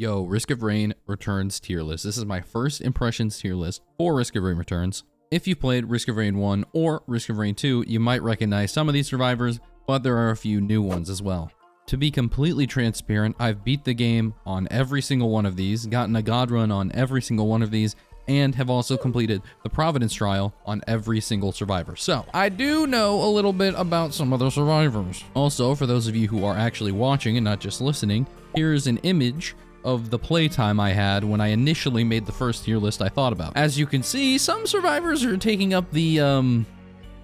Yo, Risk of Rain Returns tier list. This is my first impressions tier list for Risk of Rain Returns. If you played Risk of Rain 1 or Risk of Rain 2, you might recognize some of these survivors, but there are a few new ones as well. To be completely transparent, I've beat the game on every single one of these, gotten a god run on every single one of these, and have also completed the Providence trial on every single survivor. So, I do know a little bit about some of the survivors. Also, for those of you who are actually watching and not just listening, here's an image of the playtime I had when I initially made the first tier list I thought about. As you can see, some survivors are taking up the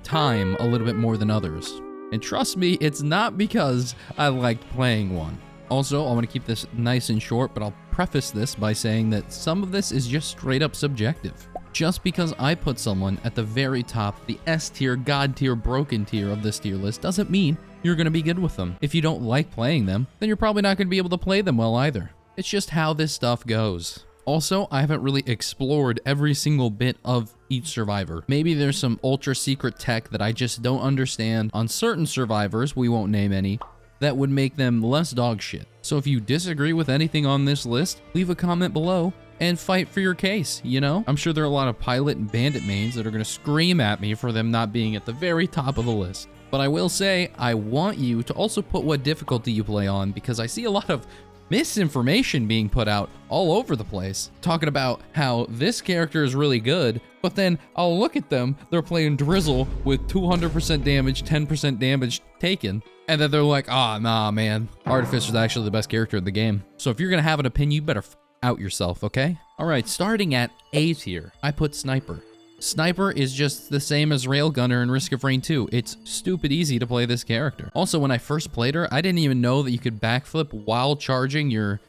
time a little bit more than others. And trust me, it's not because I liked playing one. Also, I want to keep this nice and short, but I'll preface this by saying that some of this is just straight up subjective. Just because I put someone at the very top, the S tier, God tier, broken tier of this tier list, doesn't mean you're going to be good with them. If you don't like playing them, then you're probably not going to be able to play them well either. It's just how this stuff goes. Also, I haven't really explored every single bit of each survivor. Maybe there's some ultra secret tech that I just don't understand on certain survivors, we won't name any, that would make them less dog shit. So if you disagree with anything on this list, leave a comment below and fight for your case, you know? I'm sure there are a lot of pilot and bandit mains that are gonna scream at me for them not being at the very top of the list. But I will say, I want you to also put what difficulty you play on, because I see a lot of misinformation being put out all over the place, talking about how this character is really good, but then I'll look at them, they're playing Drizzle with 200% damage, 10% damage taken, and then they're like, ah, nah, man, Artificer's actually the best character in the game. So if you're gonna have an opinion, you better out yourself, okay? All right, starting at A tier, I put Sniper. Sniper is just the same as Railgunner in Risk of Rain 2. It's stupid easy to play this character. Also, when I first played her, I didn't even know that you could backflip while charging your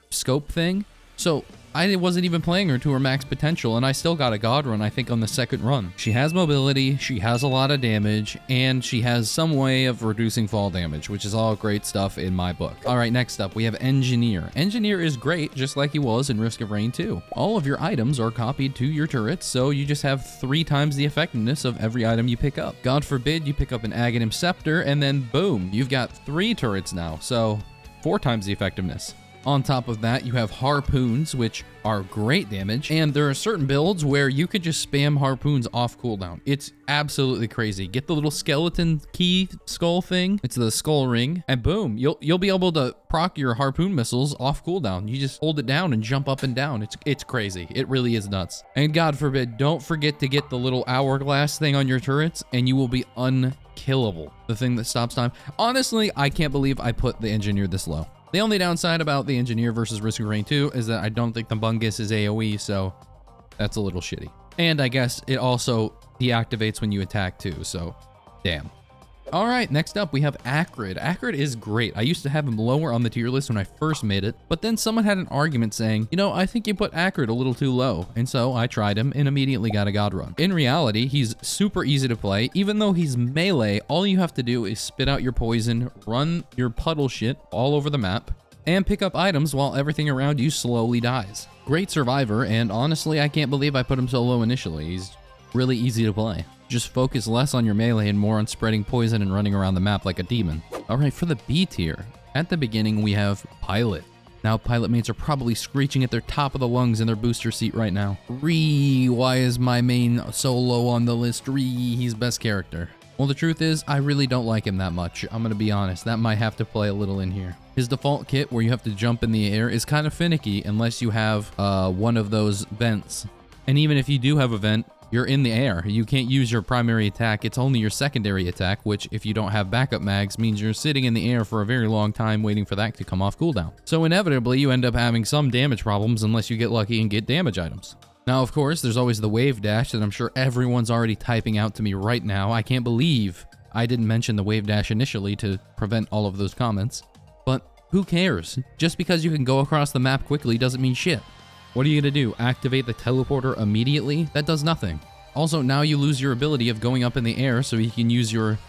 scope thing. So I wasn't even playing her to her max potential, and I still got a god run, I think, on the second run. She has mobility, she has a lot of damage, and she has some way of reducing fall damage, which is all great stuff in my book. All right, next up, we have Engineer. Engineer is great, just like he was in Risk of Rain 2. All of your items are copied to your turrets, so you just have 3 times the effectiveness of every item you pick up. God forbid you pick up an Aghanim Scepter, and then boom, you've got 3 turrets now, so 4 times the effectiveness. On top of that, you have harpoons, which are great damage, and there are certain builds where you could just spam harpoons off cooldown. It's absolutely crazy. Get the little skeleton key skull thing, it's the skull ring, and boom, you'll be able to proc your harpoon missiles off cooldown. You just hold it down and jump up and down. It's crazy. It really is nuts. And God forbid, don't forget to get the little hourglass thing on your turrets, and you will be unkillable. The thing that stops time. Honestly, I can't believe I put the Engineer this low. The only downside about the Engineer versus Risk of Rain 2 is that I don't think the Bungus is AoE, so that's a little shitty. And I guess it also deactivates when you attack too, so damn. All right, next up we have Acrid. Acrid is great. I used to have him lower on the tier list when I first made it, but then someone had an argument saying, you know, I think you put Acrid a little too low. And so I tried him and immediately got a god run. In reality, he's super easy to play. Even though he's melee, all you have to do is spit out your poison, run your puddle shit all over the map, and pick up items while everything around you slowly dies. Great survivor, and honestly, I can't believe I put him so low initially. He's really easy to play. Just focus less on your melee and more on spreading poison and running around the map like a demon. All right, for the B tier, at the beginning we have Pilot. Now pilot mates are probably screeching at their top of the lungs in their booster seat right now. Ree, why is my main so low on the list? Ree, he's best character. Well, the truth is, I really don't like him that much. I'm gonna be honest, that might have to play a little in here. His default kit, where you have to jump in the air, is kind of finicky unless you have one of those vents. And even if you do have a vent, you're in the air. You can't use your primary attack. It's only your secondary attack, which if you don't have backup mags means you're sitting in the air for a very long time waiting for that to come off cooldown. So inevitably you end up having some damage problems unless you get lucky and get damage items. Now, of course, there's always the wave dash that I'm sure everyone's already typing out to me right now. I can't believe I didn't mention the wave dash initially to prevent all of those comments. But who cares? Just because you can go across the map quickly doesn't mean shit. What are you gonna do? Activate the teleporter immediately? That does nothing. Also, now you lose your ability of going up in the air so you can use your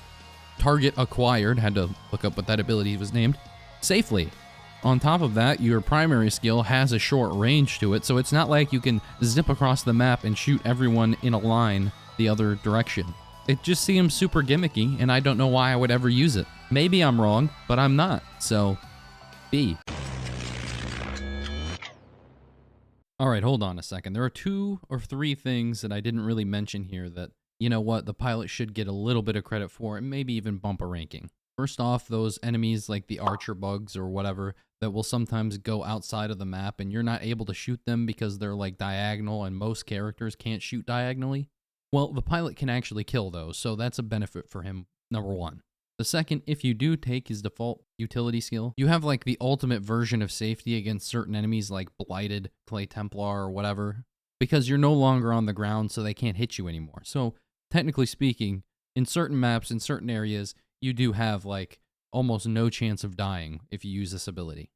target acquired, had to look up what that ability was named, safely. On top of that, your primary skill has a short range to it, so it's not like you can zip across the map and shoot everyone in a line the other direction. It just seems super gimmicky, and I don't know why I would ever use it. Maybe I'm wrong, but I'm not, so B. All right, hold on a second. There are 2 or 3 things that I didn't really mention here that, you know what, the pilot should get a little bit of credit for and maybe even bump a ranking. First off, those enemies like the archer bugs or whatever that will sometimes go outside of the map and you're not able to shoot them because they're like diagonal and most characters can't shoot diagonally. Well, the pilot can actually kill those, so that's a benefit for him, number 1. The second, if you do take his default utility skill, you have like the ultimate version of safety against certain enemies like Blighted, Clay Templar, or whatever, because you're no longer on the ground so they can't hit you anymore. So technically speaking, in certain maps, in certain areas, you do have like almost no chance of dying if you use this ability.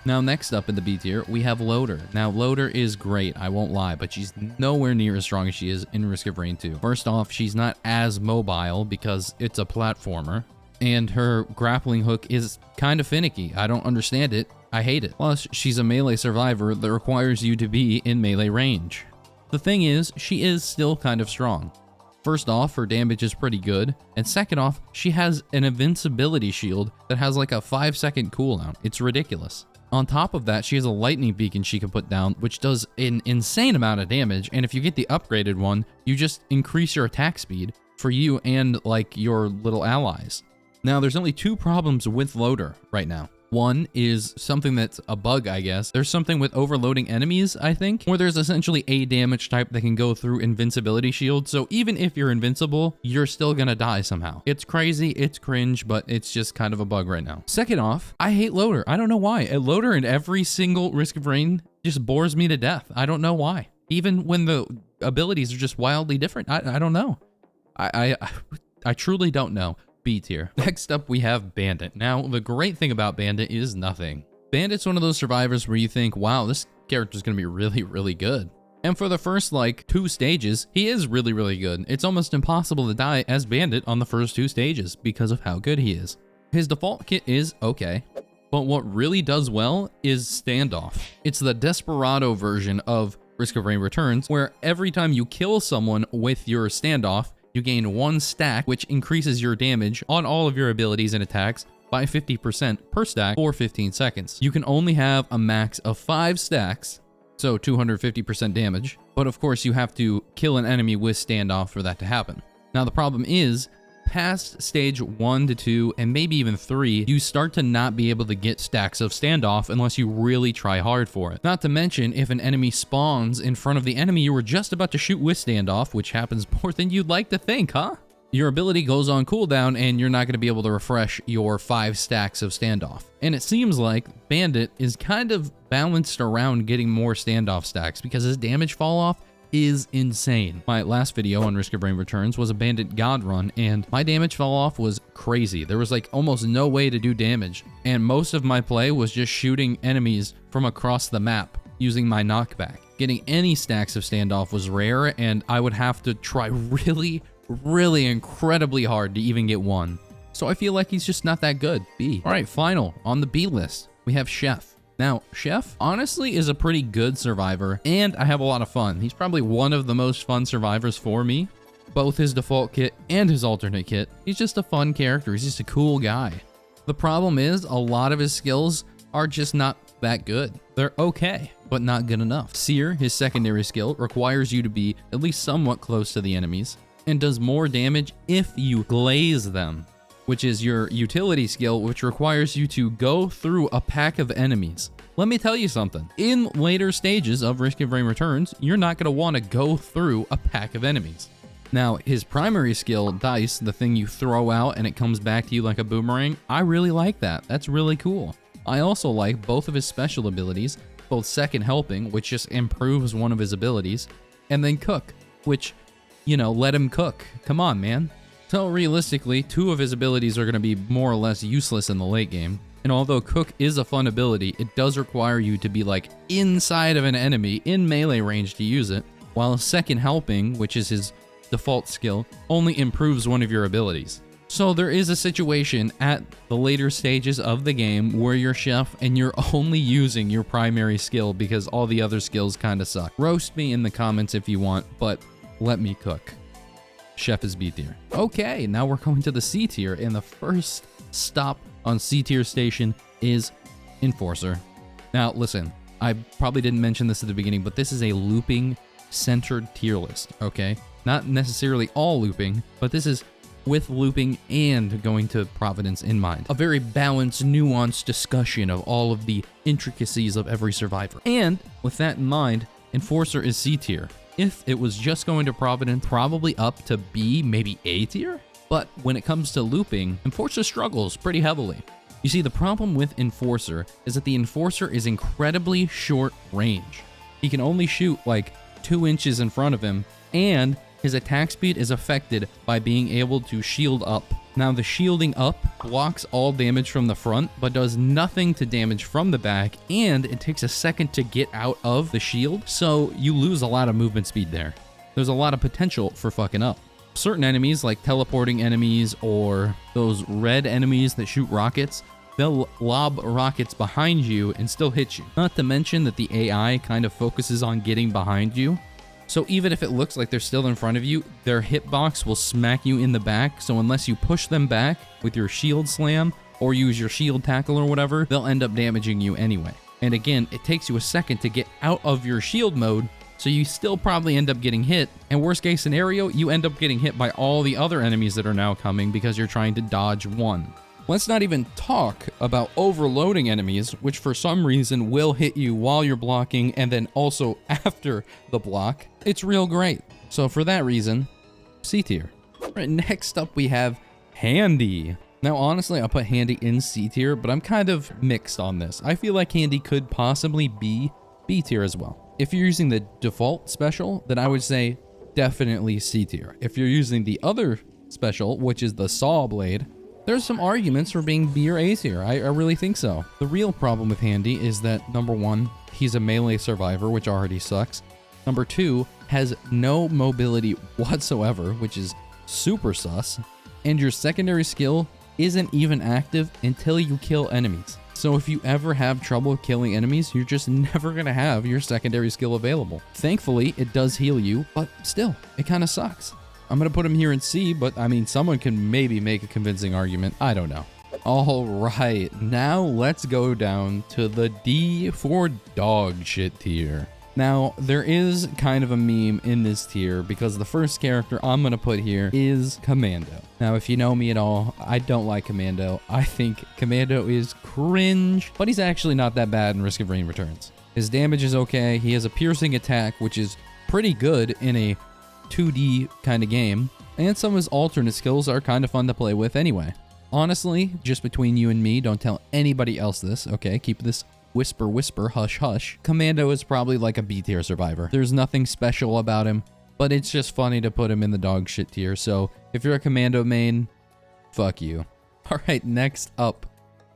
Now next up in the B tier, we have Loader. Now Loader is great, I won't lie, but she's nowhere near as strong as she is in Risk of Rain 2. First off, she's not as mobile because it's a platformer. And her grappling hook is kind of finicky. I don't understand it. I hate it. Plus, she's a melee survivor that requires you to be in melee range. The thing is, she is still kind of strong. First off, her damage is pretty good, and second off, she has an invincibility shield that has like a 5-second cooldown. It's ridiculous. On top of that, she has a lightning beacon she can put down, which does an insane amount of damage, and if you get the upgraded one, you just increase your attack speed for you and like your little allies. Now, there's only 2 problems with Loader right now. One is something that's a bug, I guess. There's something with overloading enemies, I think, where there's essentially a damage type that can go through invincibility shield. So even if you're invincible, you're still gonna die somehow. It's crazy, it's cringe, but it's just kind of a bug right now. Second off, I hate Loader. I don't know why. A Loader in every single Risk of Rain just bores me to death. I don't know why. Even when the abilities are just wildly different. I don't know. I truly don't know. B tier. Next up, we have Bandit. Now, the great thing about Bandit is nothing. Bandit's one of those survivors where you think, wow, this character's gonna be really, really good. And for the first, like, 2 stages, he is really, really good. It's almost impossible to die as Bandit on the first 2 stages because of how good he is. His default kit is okay, but what really does well is Standoff. It's the Desperado version of Risk of Rain Returns, where every time you kill someone with your Standoff, you gain 1 stack, which increases your damage on all of your abilities and attacks by 50% per stack for 15 seconds. You can only have a max of 5 stacks, so 250% damage, but of course you have to kill an enemy with Standoff for that to happen. Now the problem is, past stage 1 to 2 and maybe even 3, you start to not be able to get stacks of Standoff unless you really try hard for it. Not to mention, if an enemy spawns in front of the enemy you were just about to shoot with Standoff, which happens more than you'd like to think, huh? Your ability goes on cooldown and you're not going to be able to refresh your 5 stacks of Standoff. And it seems like Bandit is kind of balanced around getting more Standoff stacks because his damage fall off is insane. My last video on Risk of Rain Returns was a Bandit God run, and my damage fall off was crazy. There was like almost no way to do damage, and most of my play was just shooting enemies from across the map using my knockback. Getting any stacks of Standoff was rare, and I would have to try really, really incredibly hard to even get one. So I feel like he's just not that good. B. All right, final on the B list, we have Chef. Now, Chef honestly is a pretty good survivor, and I have a lot of fun. He's probably one of the most fun survivors for me. Both his default kit and his alternate kit. He's just a fun character. He's just a cool guy. The problem is, a lot of his skills are just not that good. They're okay, but not good enough. Seer, his secondary skill, requires you to be at least somewhat close to the enemies, and does more damage if you glaze them, which is your utility skill, which requires you to go through a pack of enemies. Let me tell you something. In later stages of Risk of Rain Returns, you're not going to want to go through a pack of enemies. Now, his primary skill, Dice, the thing you throw out and it comes back to you like a boomerang, I really like that. That's really cool. I also like both of his special abilities, both Second Helping, which just improves one of his abilities, and then Cook, which, you know, let him cook. Come on, man. So realistically, 2 of his abilities are going to be more or less useless in the late game. And although Cook is a fun ability, it does require you to be like inside of an enemy in melee range to use it, while Second Helping, which is his default skill, only improves one of your abilities. So there is a situation at the later stages of the game where you're Chef and you're only using your primary skill because all the other skills kind of suck. Roast me in the comments if you want, but let me cook. Chef is B tier. Okay, now we're going to the C tier, and the first stop on C tier station is Enforcer. Now, listen, I probably didn't mention this at the beginning, but this is a looping centered tier list, okay? Not necessarily all looping, but this is with looping and going to Providence in mind. A very balanced, nuanced discussion of all of the intricacies of every survivor. And with that in mind, Enforcer is C tier. If it was just going to Providence, probably up to B, maybe A tier. But when it comes to looping, Enforcer struggles pretty heavily. You see, the problem with Enforcer is that the Enforcer is incredibly short range. He can only shoot like 2 inches in front of him, and his attack speed is affected by being able to shield up. Now, the shielding up blocks all damage from the front, but does nothing to damage from the back, and it takes a second to get out of the shield, so you lose a lot of movement speed there. There's a lot of potential for fucking up. Certain enemies, like teleporting enemies or those red enemies that shoot rockets, they'll lob rockets behind you and still hit you. Not to mention that the AI kind of focuses on getting behind you. So even if it looks like they're still in front of you, their hitbox will smack you in the back. So unless you push them back with your shield slam or use your shield tackle or whatever, they'll end up damaging you anyway. And again, it takes you a second to get out of your shield mode, so you still probably end up getting hit. And worst case scenario, you end up getting hit by all the other enemies that are now coming because you're trying to dodge one. Let's not even talk about overloading enemies, which for some reason will hit you while you're blocking and then also after the block. It's real great. So for that reason, C tier. All right, next up we have Handy. Now honestly, I'll put Handy in C tier, but I'm kind of mixed on this. I feel like Handy could possibly be B tier as well. If you're using the default special, then I would say definitely C tier. If you're using the other special, which is the Saw Blade, there's some arguments for being B or A tier. I really think so. The real problem with Handy is that, number one, he's a melee survivor, which already sucks. Number two, has no mobility whatsoever, which is super sus. And your secondary skill isn't even active until you kill enemies. So if you ever have trouble killing enemies, you're just never gonna have your secondary skill available. Thankfully, it does heal you, but still, it kind of sucks. I'm gonna put him here in C, but I mean, someone can maybe make a convincing argument. I don't know. All right, now let's go down to the D for dog shit tier. Now, there is kind of a meme in this tier because the first character I'm gonna put here is Commando. Now, if you know me at all, I don't like Commando. I think Commando is cringe, but he's actually not that bad in Risk of Rain Returns. His damage is okay. He has a piercing attack, which is pretty good in a 2D kind of game, and some of his alternate skills are kind of fun to play with anyway. Honestly, just between you and me, don't tell anybody else this, okay? Keep this whisper, hush, hush. Commando is probably like a B tier survivor. There's nothing special about him, but it's just funny to put him in the dog shit tier. So if you're a Commando main, fuck you. All right, next up,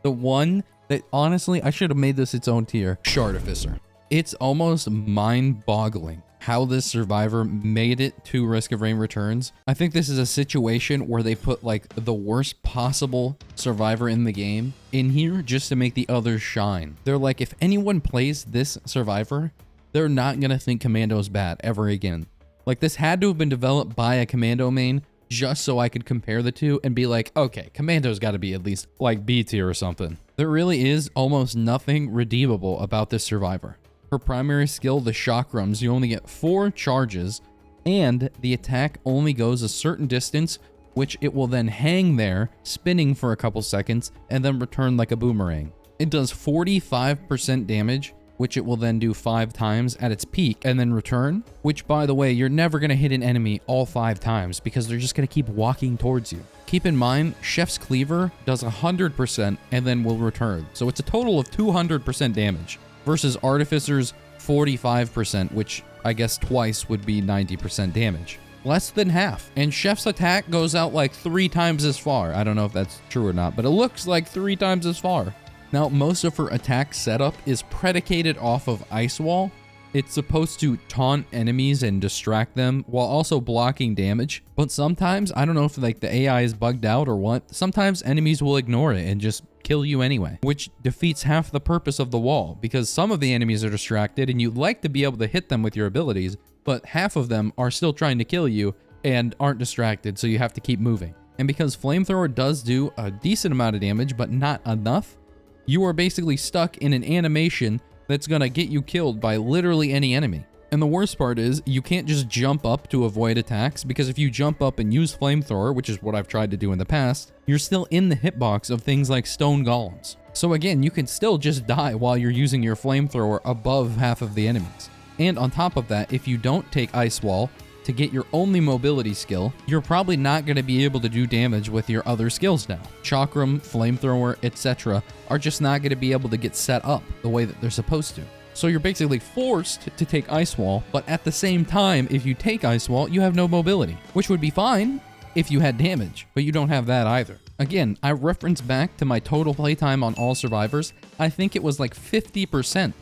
the one that honestly, I should have made this its own tier, Shartificer. It's almost mind-boggling how this survivor made it to Risk of Rain Returns. I think this is a situation where they put like the worst possible survivor in the game in here just to make the others shine. They're like, if anyone plays this survivor, they're not gonna think Commando's bad ever again. Like, this had to have been developed by a Commando main just so I could compare the two and be like, okay, Commando's gotta be at least like B tier or something. There really is almost nothing redeemable about this survivor. Her primary skill, the chakrams, you only get 4 charges, and the attack only goes a certain distance, which it will then hang there, spinning for a couple seconds, and then return like a boomerang. It does 45% damage, which it will then do 5 times at its peak, and then return, which, by the way, you're never going to hit an enemy all 5 times, because they're just going to keep walking towards you. Keep in mind, Chef's Cleaver does 100% and then will return, so it's a total of 200% damage. Versus Artificer's 45%, which I guess twice would be 90% damage. Less than half. And Chef's attack goes out like 3 times as far. I don't know if that's true or not, but it looks like 3 times as far. Now, most of her attack setup is predicated off of Ice Wall. It's supposed to taunt enemies and distract them while also blocking damage. But sometimes, I don't know if like the AI is bugged out or what, sometimes enemies will ignore it and just kill you anyway, which defeats half the purpose of the wall, because some of the enemies are distracted and you'd like to be able to hit them with your abilities, but half of them are still trying to kill you and aren't distracted, so you have to keep moving. And because Flamethrower does do a decent amount of damage, but not enough, you are basically stuck in an animation that's gonna get you killed by literally any enemy. And the worst part is, you can't just jump up to avoid attacks, because if you jump up and use Flamethrower, which is what I've tried to do in the past, you're still in the hitbox of things like stone golems. So again, you can still just die while you're using your Flamethrower above half of the enemies. And on top of that, if you don't take Ice Wall to get your only mobility skill, you're probably not going to be able to do damage with your other skills now. Chakram, Flamethrower, etc. are just not going to be able to get set up the way that they're supposed to. So you're basically forced to take Ice Wall, but at the same time, if you take Ice Wall, you have no mobility, which would be fine if you had damage, but you don't have that either. Again, I reference back to my total playtime on all survivors. I think it was like 50%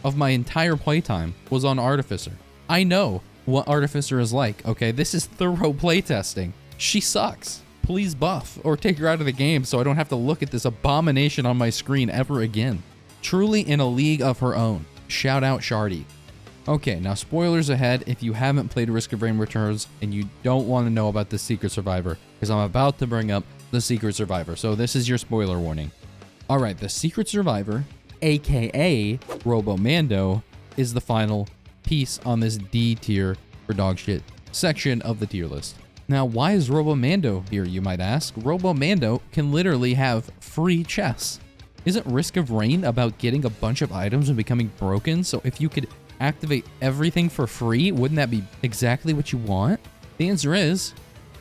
of my entire playtime was on Artificer. I know what Artificer is like, okay? This is thorough playtesting. She sucks. Please buff or take her out of the game so I don't have to look at this abomination on my screen ever again. Truly in a league of her own. Shout out Shardy. Okay, now spoilers ahead if you haven't played Risk of Rain Returns and you don't want to know about the Secret Survivor, because I'm about to bring up the Secret Survivor, so this is your spoiler warning. Alright, the Secret Survivor, aka Robomando, is the final piece on this D tier for dogshit section of the tier list. Now, why is Robomando here, you might ask? Robomando can literally have free chests. Isn't Risk of Rain about getting a bunch of items and becoming broken? So if you could activate everything for free, wouldn't that be exactly what you want? The answer is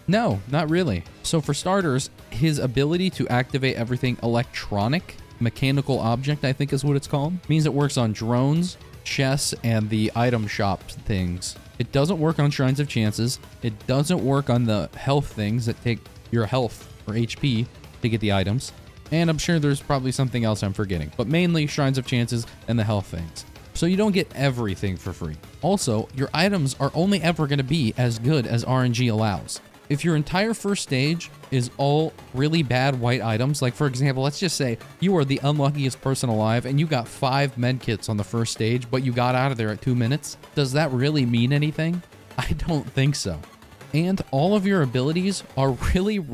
no, not really. So for starters, his ability to activate everything electronic, mechanical object, I think is what it's called, means it works on drones, chests, and the item shop things. It doesn't work on Shrines of Chances. It doesn't work on the health things that take your health or HP to get the items. And I'm sure there's probably something else I'm forgetting, but mainly Shrines of Chances and the health things. So you don't get everything for free. Also, your items are only ever going to be as good as RNG allows. If your entire first stage is all really bad white items, like for example, let's just say you are the unluckiest person alive and you got 5 medkits on the first stage, but you got out of there at 2 minutes, does that really mean anything? I don't think so. And all of your abilities are really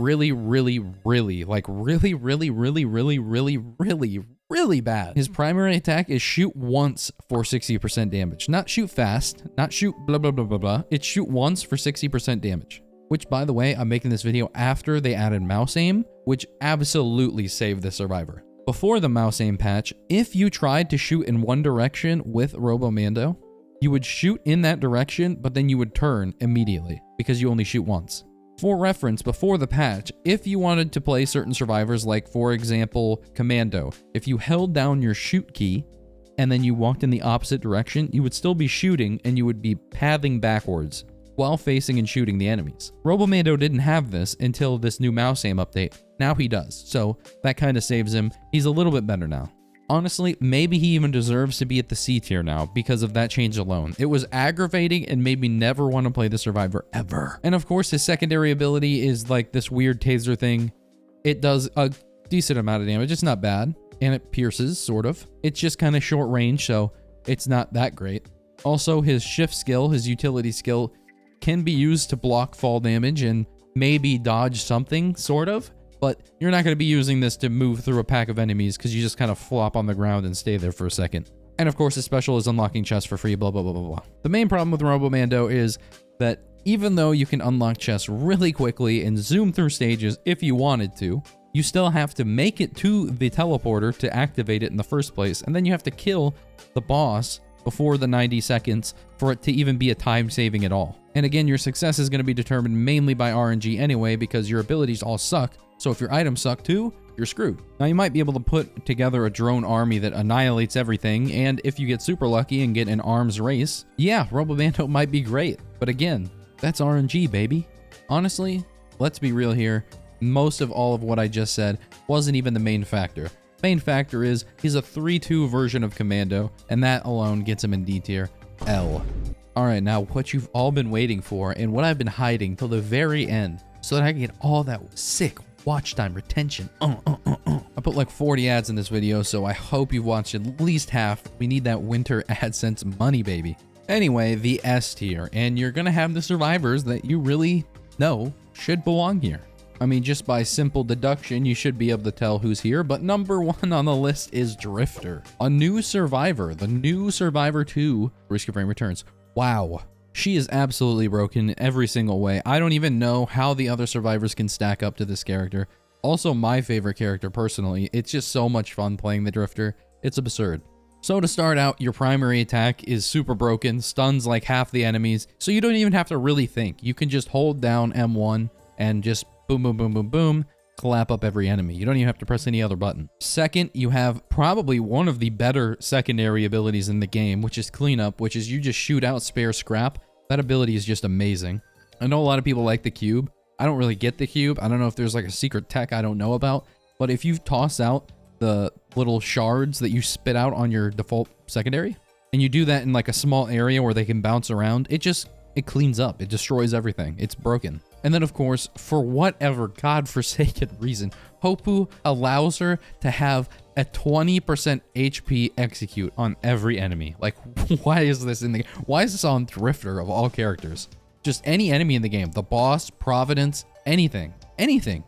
bad. His primary attack is shoot once for 60% damage. Not shoot fast, not shoot blah blah blah blah blah. It's shoot once for 60% damage. Which, by the way, I'm making this video after they added mouse aim, which absolutely saved the Survivor. Before the mouse aim patch, if you tried to shoot in one direction with Robomando, you would shoot in that direction, but then you would turn immediately because you only shoot once. For reference, before the patch, if you wanted to play certain survivors, like for example, Commando, if you held down your shoot key and then you walked in the opposite direction, you would still be shooting and you would be pathing backwards while facing and shooting the enemies. Robomando didn't have this until this new mouse aim update. Now he does, so that kind of saves him. He's a little bit better now. Honestly, maybe he even deserves to be at the C tier now because of that change alone. It was aggravating and made me never want to play the Survivor ever. And of course, his secondary ability is like this weird taser thing. It does a decent amount of damage. It's not bad. And it pierces, sort of. It's just kind of short range, so it's not that great. Also, his shift skill, his utility skill, can be used to block fall damage and maybe dodge something, sort of. But you're not going to be using this to move through a pack of enemies because you just kind of flop on the ground and stay there for a second. And of course, his special is unlocking chests for free, blah, blah, blah, blah, blah. The main problem with Robomando is that even though you can unlock chests really quickly and zoom through stages if you wanted to, you still have to make it to the teleporter to activate it in the first place. And then you have to kill the boss before the 90 seconds for it to even be a time saving at all. And again, your success is going to be determined mainly by RNG anyway because your abilities all suck. So if your items suck too, you're screwed. Now you might be able to put together a drone army that annihilates everything, and if you get super lucky and get an arms race, yeah, Robomando might be great. But again, that's RNG, baby. Honestly, let's be real here. Most of all of what I just said wasn't even the main factor. Main factor is he's a 3-2 version of Commando, and that alone gets him in D tier. L. Alright, now what you've all been waiting for, and what I've been hiding till the very end, so that I can get all that sick watch time retention. I put like 40 ads in this video, so I hope you've watched at least half. We need that winter AdSense money, baby. Anyway, the S tier, and you're gonna have the survivors that you really know should belong here. I mean, just by simple deduction, you should be able to tell who's here, but number 1 on the list is Drifter, a new survivor, the new Survivor 2 Risk of Rain Returns. Wow. She is absolutely broken in every single way. I don't even know how the other survivors can stack up to this character. Also, my favorite character personally. It's just so much fun playing the Drifter. It's absurd. So to start out, your primary attack is super broken, stuns like half the enemies, so you don't even have to really think. You can just hold down M1 and just boom, boom, boom, boom, boom, clap up every enemy. You don't even have to press any other button. Second, you have probably one of the better secondary abilities in the game, which is Cleanup, which is you just shoot out spare scrap. That ability is just amazing. I know a lot of people like the cube. I don't really get the cube. I don't know if there's like a secret tech I don't know about, but if you toss out the little shards that you spit out on your default secondary, and you do that in like a small area where they can bounce around, it cleans up. It destroys everything. It's broken. And then, of course, for whatever godforsaken reason, Hopoo allows her to have a 20% HP execute on every enemy. Like, why is this in the game? Why is this on Drifter of all characters? Just any enemy in the game. The boss, Providence, anything. Anything.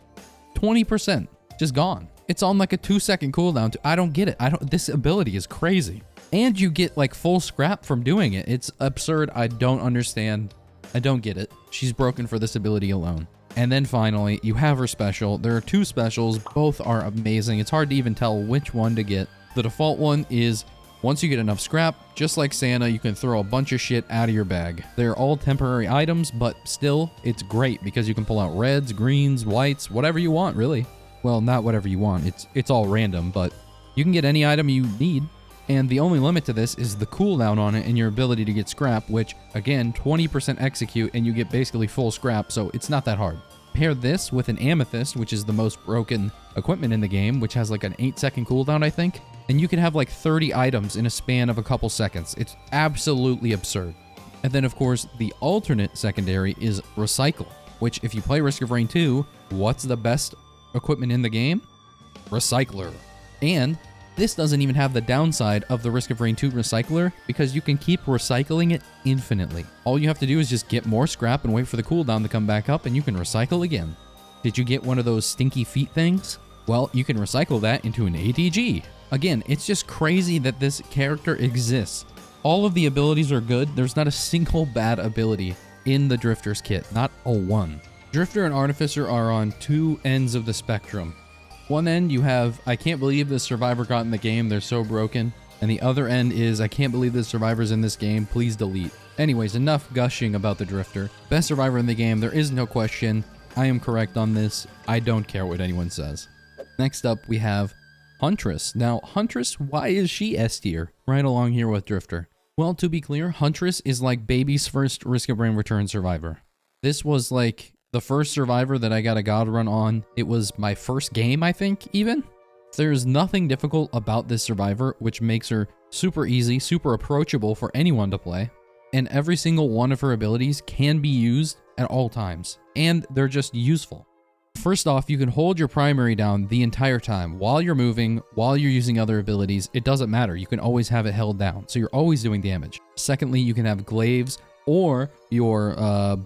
20%. Just gone. It's on like a 2-second cooldown. I don't get it. This ability is crazy. And you get like full scrap from doing it. It's absurd. I don't understand. I don't get it. She's broken for this ability alone. And then finally, you have her special. There are 2 specials. Both are amazing. It's hard to even tell which one to get. The default one is once you get enough scrap, just like Santa, you can throw a bunch of shit out of your bag. They're all temporary items, but still, it's great because you can pull out reds, greens, whites, whatever you want, really. Well, not whatever you want. It's all random, but you can get any item you need. And the only limit to this is the cooldown on it and your ability to get scrap, which, again, 20% execute and you get basically full scrap, so it's not that hard. Pair this with an Amethyst, which is the most broken equipment in the game, which has like an 8-second cooldown, I think, and you can have like 30 items in a span of a couple seconds. It's absolutely absurd. And then, of course, the alternate secondary is Recycle, which if you play Risk of Rain 2, what's the best equipment in the game? Recycler. And this doesn't even have the downside of the Risk of Rain 2 Recycler because you can keep recycling it infinitely. All you have to do is just get more scrap and wait for the cooldown to come back up and you can recycle again. Did you get one of those stinky feet things? Well, you can recycle that into an ATG. Again, it's just crazy that this character exists. All of the abilities are good. There's not a single bad ability in the Drifter's kit, not a one. Drifter and Artificer are on 2 ends of the spectrum. One end you have, I can't believe this survivor got in the game, they're so broken. And the other end is, I can't believe this survivor's in this game, please delete. Anyways, enough gushing about the Drifter. Best survivor in the game, there is no question. I am correct on this. I don't care what anyone says. Next up, we have Huntress. Now, Huntress, why is she S tier? Right along here with Drifter. Well, to be clear, Huntress is like baby's first Risk of Rain Return survivor. This was like the first survivor that I got a god run on. It was my first game, I think, even. There's nothing difficult about this survivor, which makes her super easy, super approachable for anyone to play. And every single one of her abilities can be used at all times. And they're just useful. First off, you can hold your primary down the entire time. While you're moving, while you're using other abilities, it doesn't matter. You can always have it held down, so you're always doing damage. Secondly, you can have glaives or your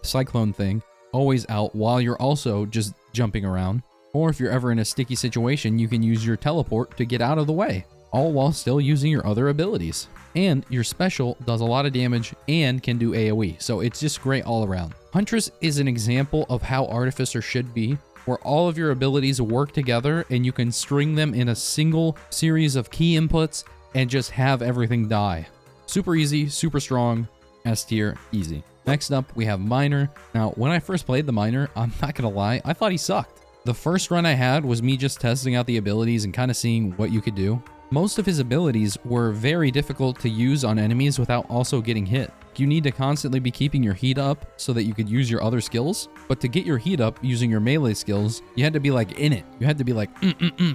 cyclone thing always out while you're also just jumping around. Or if you're ever in a sticky situation, you can use your teleport to get out of the way, all while still using your other abilities. And your special does a lot of damage and can do AoE, so it's just great all around. Huntress is an example of how Artificer should be, where all of your abilities work together and you can string them in a single series of key inputs and just have everything die. Super easy, super strong, S tier, easy. Next up, we have Miner. Now, when I first played the Miner, I'm not gonna lie, I thought he sucked. The first run I had was me just testing out the abilities and kind of seeing what you could do. Most of his abilities were very difficult to use on enemies without also getting hit. You need to constantly be keeping your heat up so that you could use your other skills. But to get your heat up using your melee skills, you had to be like in it. You had to be like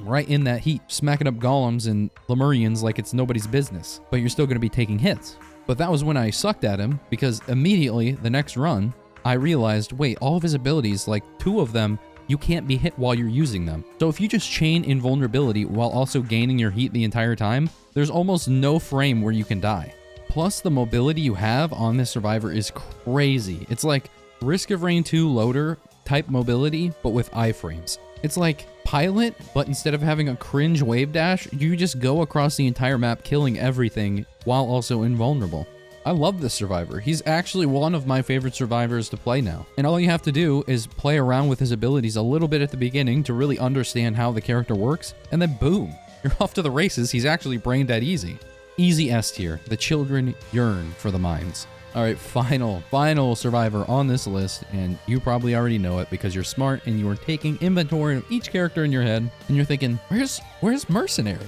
right in that heat, smacking up golems and Lemurians like it's nobody's business. But you're still going to be taking hits. But that was when I sucked at him, because immediately the next run, I realized, wait, all of his abilities, like 2 of them, you can't be hit while you're using them. So if you just chain invulnerability while also gaining your heat the entire time, there's almost no frame where you can die. Plus, the mobility you have on this survivor is crazy. It's like Risk of Rain 2 loader type mobility, but with iframes. It's like Pilot, but instead of having a cringe wave dash, you just go across the entire map killing everything while also invulnerable. I love this survivor. He's actually one of my favorite survivors to play now. And all you have to do is play around with his abilities a little bit at the beginning to really understand how the character works, and then boom, you're off to the races. He's actually brain dead easy. Easy S tier. The children yearn for the mines. All right, final survivor on this list, and you probably already know it because you're smart and you are taking inventory of each character in your head, and you're thinking, where's Mercenary?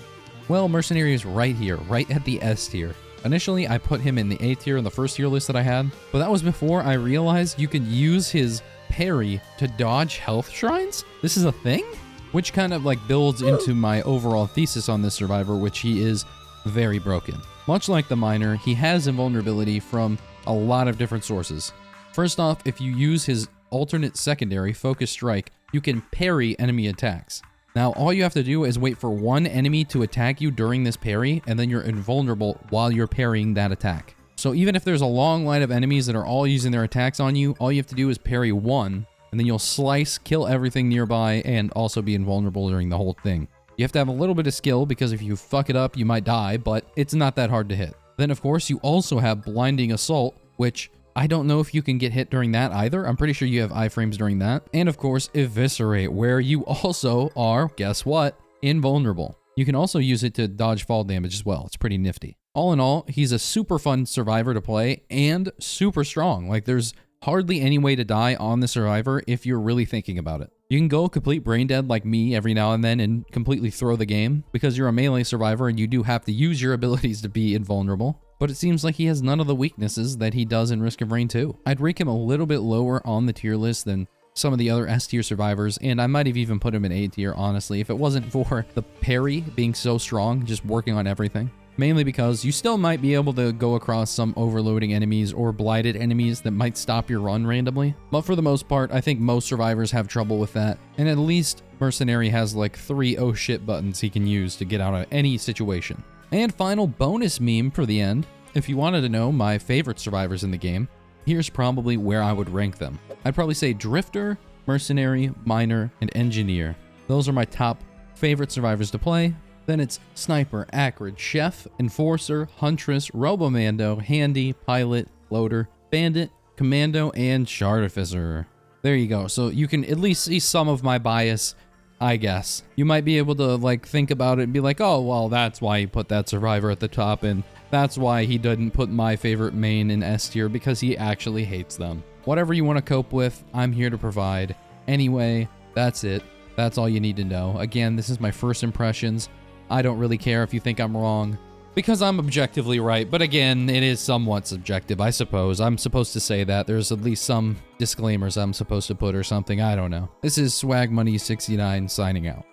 Well, Mercenary is right here, right at the S tier. Initially, I put him in the A tier in the first tier list that I had, but that was before I realized you could use his parry to dodge health shrines? This is a thing? Which kind of like builds into my overall thesis on this survivor, which he is very broken. Much like the miner, he has invulnerability from a lot of different sources. First off, if you use his alternate secondary, Focus Strike, you can parry enemy attacks. Now, all you have to do is wait for one enemy to attack you during this parry, and then you're invulnerable while you're parrying that attack. So even if there's a long line of enemies that are all using their attacks on you, all you have to do is parry one, and then you'll slice, kill everything nearby, and also be invulnerable during the whole thing. You have to have a little bit of skill, because if you fuck it up, you might die, but it's not that hard to hit. Then, of course, you also have Blinding Assault, which I don't know if you can get hit during that either. I'm pretty sure you have iframes during that. And, of course, Eviscerate, where you also are, guess what, invulnerable. You can also use it to dodge fall damage as well. It's pretty nifty. All in all, he's a super fun survivor to play and super strong. Like, there's hardly any way to die on the survivor if you're really thinking about it. You can go complete brain dead like me every now and then and completely throw the game because you're a melee survivor and you do have to use your abilities to be invulnerable. But it seems like he has none of the weaknesses that he does in Risk of Rain 2. I'd rank him a little bit lower on the tier list than some of the other S tier survivors, and I might have even put him in A tier, honestly, if it wasn't for the parry being so strong, just working on everything. Mainly because you still might be able to go across some overloading enemies or blighted enemies that might stop your run randomly. But for the most part, I think most survivors have trouble with that. And at least Mercenary has like 3 oh shit buttons he can use to get out of any situation. And final bonus meme for the end. If you wanted to know my favorite survivors in the game, here's probably where I would rank them. I'd probably say Drifter, Mercenary, Miner, and Engineer. Those are my top favorite survivors to play. Then it's Sniper, Acrid, Chef, Enforcer, Huntress, Robomando, Handy, Pilot, Loader, Bandit, Commando, and Shartificer. There you go. So you can at least see some of my bias, I guess. You might be able to like think about it and be like, oh, well, that's why he put that survivor at the top, and that's why he didn't put my favorite main in S tier, because he actually hates them. Whatever you want to cope with, I'm here to provide. Anyway, that's it. That's all you need to know. Again, this is my first impressions. I don't really care if you think I'm wrong, because I'm objectively right. But again, it is somewhat subjective, I suppose. I'm supposed to say that. There's at least some disclaimers I'm supposed to put or something. I don't know. This is Swag Money 69 signing out.